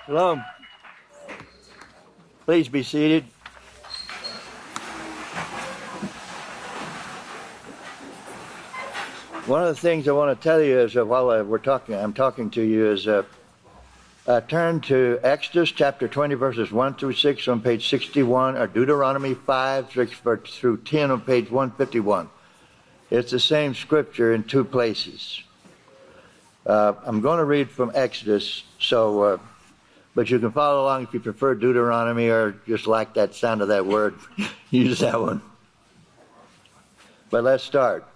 Shalom. Please be seated. One of the things I want to tell you is while I'm talking to you is turn to Exodus chapter 20 verses 1 through 6 on page 61 or Deuteronomy 5 6 through 10 on page 151. It's the same scripture in two places. I'm going to read from Exodus, but you can follow along if you prefer Deuteronomy or just like that sound of that word. Use that one. But let's start.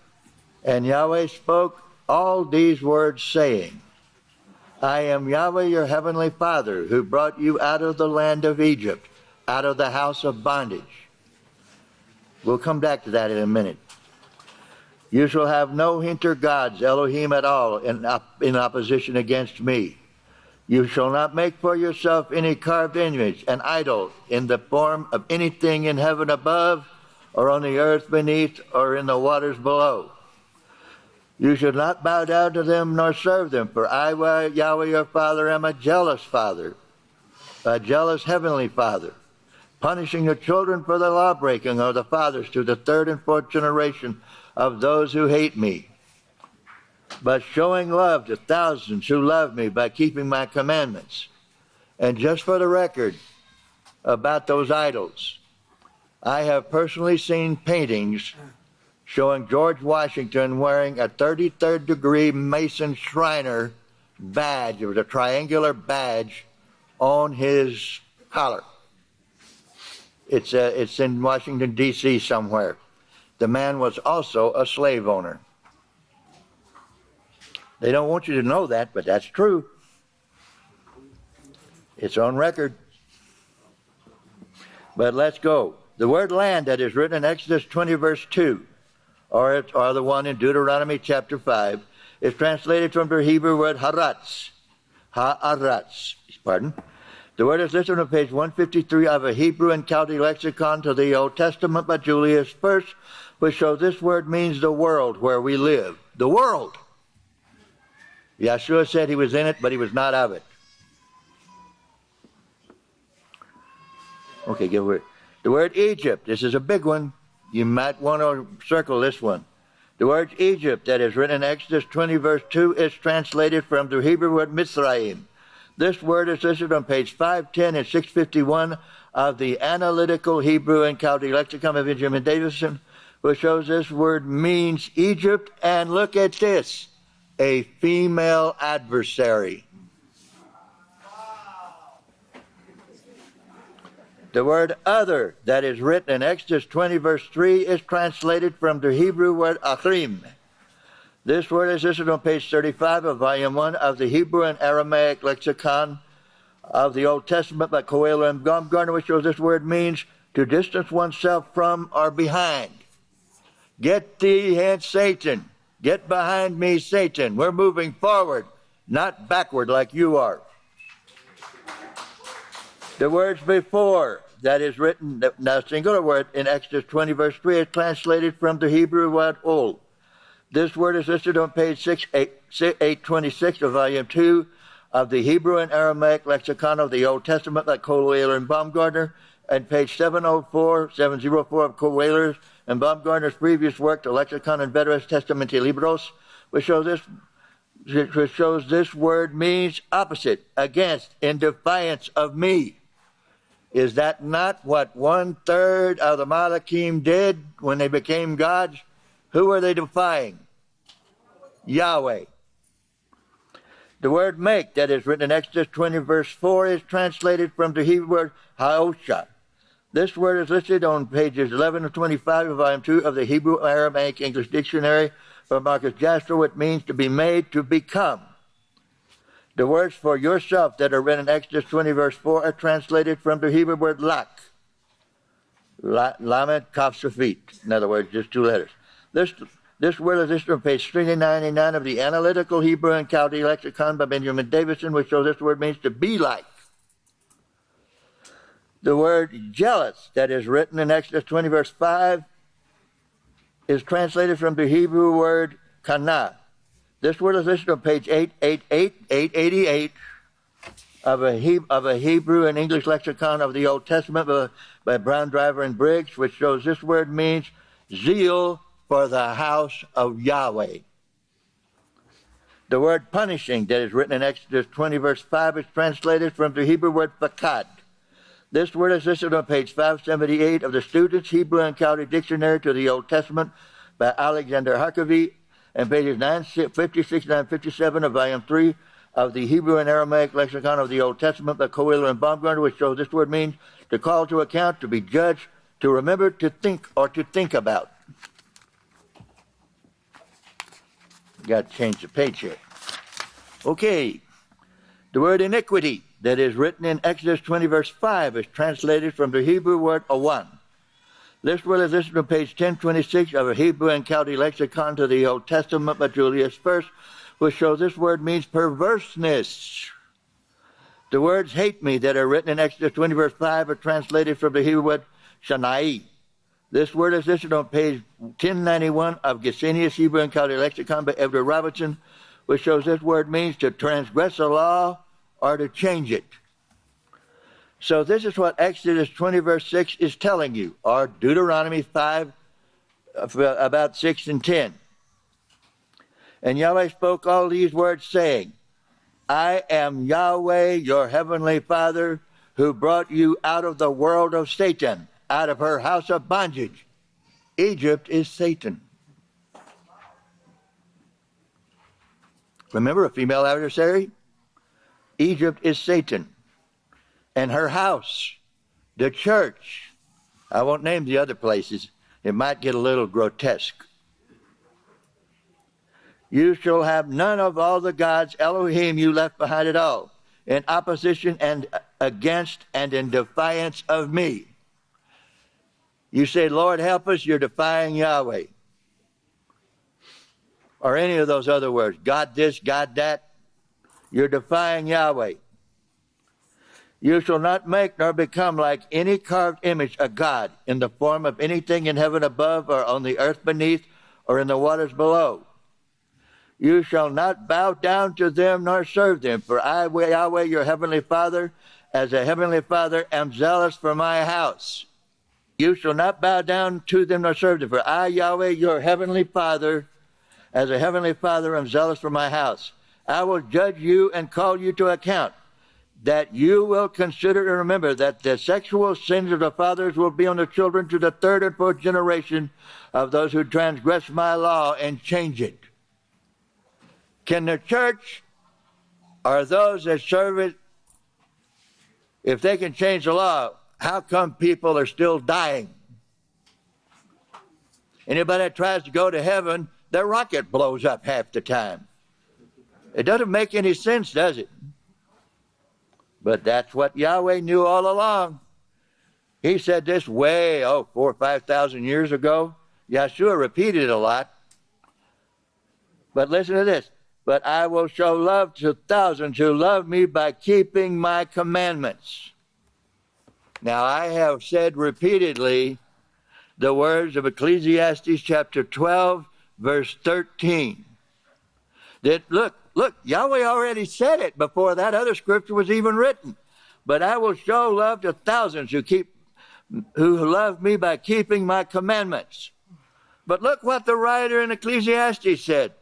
And Yahweh spoke all these words, saying, I am Yahweh your heavenly Father, who brought you out of the land of Egypt, out of the house of bondage. We'll come back to that in a minute. You shall have no hinder gods, Elohim at all, in opposition against me. You shall not make for yourself any carved image, an idol, in the form of anything in heaven above, or on the earth beneath, or in the waters below. You should not bow down to them nor serve them, for I, Yahweh your Father, am a jealous Father, a jealous heavenly Father, punishing the children for the lawbreaking of the fathers to the third and fourth generation of those who hate me, but showing love to thousands who love me by keeping my commandments. And just for the record about those idols, I have personally seen paintings showing George Washington wearing a 33rd degree Mason Shriner badge. It was a triangular badge on his collar. It's in Washington, D.C. somewhere. The man was also a slave owner. They don't want you to know that, but that's true. It's on record. But let's go. The word land that is written in Exodus 20 verse 2, or the one in Deuteronomy chapter 5, is translated from the Hebrew word haratz. Ha'aratz. Pardon. The word is listed on page 153 of a Hebrew and Chaldee lexicon to the Old Testament by Julius First, which shows this word means the world where we live. The world. Yeshua said he was in it, but he was not of it. Okay, give word. The word Egypt. This is a big one. You might want to circle this one. The word Egypt that is written in Exodus 20 verse 2 is translated from the Hebrew word Mitzrayim. This word is listed on page 510 and 651 of the Analytical Hebrew and Chaldee Lexicon of Benjamin Davison, which shows this word means Egypt, and look at this, a female adversary. The word other that is written in Exodus 20 verse 3 is translated from the Hebrew word achrim. This word is listed on page 35 of volume 1 of the Hebrew and Aramaic lexicon of the Old Testament by Coelho and Baumgartner, which shows this word means to distance oneself from or behind. Get thee hence, Satan. Get behind me, Satan. We're moving forward, not backward like you are. The words before that is written, now singular word, in Exodus 20 verse 3 is translated from the Hebrew word ol. This word is listed on page 826 of volume 2 of the Hebrew and Aramaic lexicon of the Old Testament by Coelho and Baumgartner, and page 704 of Coelho and Baumgartner's previous work, the Lexicon and Veteras Testamenti Libros, which shows this word means opposite, against, in defiance of me. Is that not what 1/3 of the Malachim did when they became gods? Who were they defying? Yahweh. The word make that is written in Exodus 20 verse 4 is translated from the Hebrew word haosha. This word is listed on pages 11 and 25 of volume 2 of the Hebrew Aramaic English Dictionary by Marcus Jastrow. It means to be made, to become. The words for yourself that are written in Exodus 20 verse 4 are translated from the Hebrew word lak. Lamed Kaf Safit. In other words, just two letters. This word is listed on page 399 of the Analytical Hebrew and Chaldee Lexicon by Benjamin Davison, which shows this word means to be like. The word jealous that is written in Exodus 20 verse 5 is translated from the Hebrew word kana. This word is listed on page 888 of a Hebrew and English lexicon of the Old Testament by Brown, Driver, and Briggs, which shows this word means zeal for the house of Yahweh. The word punishing that is written in Exodus 20, verse 5 is translated from the Hebrew word fakad. This word is listed on page 578 of the Student's Hebrew and Chaldee Dictionary to the Old Testament by Alexander Harkavy, and pages 956 and 957 of volume 3 of the Hebrew and Aramaic lexicon of the Old Testament by Coelho and Baumgartner, which shows this word means to call to account, to be judged, to remember, to think, or to think about. Got to change the page here. Okay. The word iniquity that is written in Exodus 20, verse 5 is translated from the Hebrew word awan. This word is listed on page 1026 of a Hebrew and Chaldee lexicon to the Old Testament by Julius First, which shows this word means perverseness. The words hate me that are written in Exodus 20, verse 5 are translated from the Hebrew word shanai. This word is listed on page 1091 of Gesenius Hebrew and Chaldee lexicon by Edward Robinson, which shows this word means to transgress a law or to change it. So this is what Exodus 20, verse 6 is telling you, or Deuteronomy 5, about 6 and 10. And Yahweh spoke all these words, saying, I am Yahweh, your heavenly Father, who brought you out of the world of Satan, out of her house of bondage. Egypt is Satan. Remember, a female adversary? Egypt is Satan. And her house, the church. I won't name the other places. It might get a little grotesque. You shall have none of all the gods, Elohim, you left behind at all, in opposition and against and in defiance of me. You say, Lord, help us, you're defying Yahweh. Or any of those other words, God this, God that. You're defying Yahweh. You shall not make nor become like any carved image a god in the form of anything in heaven above or on the earth beneath or in the waters below. You shall not bow down to them nor serve them, for I, Yahweh, your heavenly Father, as a heavenly Father, am zealous for my house. You shall not bow down to them nor serve them, for I, Yahweh, your heavenly Father, as a heavenly Father, am zealous for my house. I will judge you and call you to account, that you will consider and remember that the sexual sins of the fathers will be on the children to the third and fourth generation of those who transgress my law and change it. Can the church or those that serve it, if they can change the law, how come people are still dying? Anybody that tries to go to heaven, their rocket blows up half the time. It doesn't make any sense, does it? But that's what Yahweh knew all along. He said this 4,000 or 5,000 years ago. Yeshua repeated it a lot. But listen to this. But I will show love to thousands who love me by keeping my commandments. Now, I have said repeatedly the words of Ecclesiastes chapter 12, verse 13. That, look, Yahweh already said it before that other scripture was even written. But I will show love to thousands who love me by keeping my commandments. But look what the writer in Ecclesiastes said.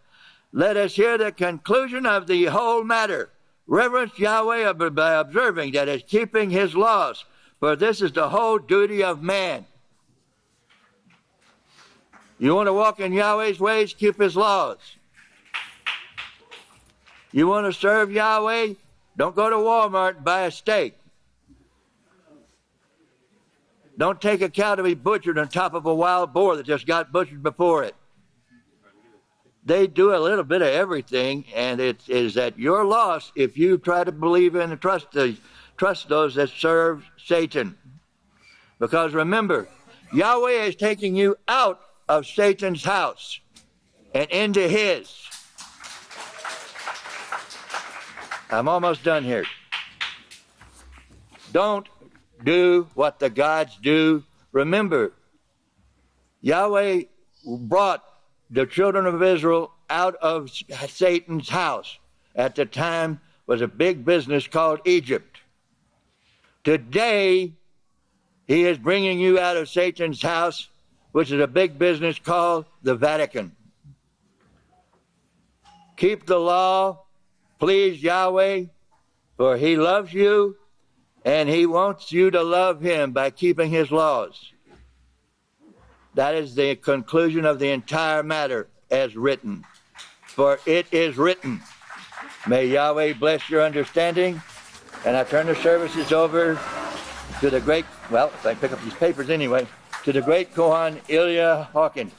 Let us hear the conclusion of the whole matter. Reverence Yahweh by observing, that is, keeping his laws, for this is the whole duty of man. You want to walk in Yahweh's ways, keep his laws. You want to serve Yahweh, don't go to Walmart and buy a steak. Don't take a cow to be butchered on top of a wild boar that just got butchered before it. They do a little bit of everything, and it is at your loss if you try to believe in and trust those that serve Satan. Because remember, Yahweh is taking you out of Satan's house and into his. I'm almost done here. Don't do what the gods do. Remember, Yahweh brought the children of Israel out of Satan's house at the time was a big business called Egypt. Today, he is bringing you out of Satan's house, which is a big business called the Vatican. Keep the law, please Yahweh, for he loves you, and he wants you to love him by keeping his laws. That is the conclusion of the entire matter as written. For it is written. May Yahweh bless your understanding. And I turn the services over to the great, well, if I pick up these papers anyway, to the great Kohan YaHuda.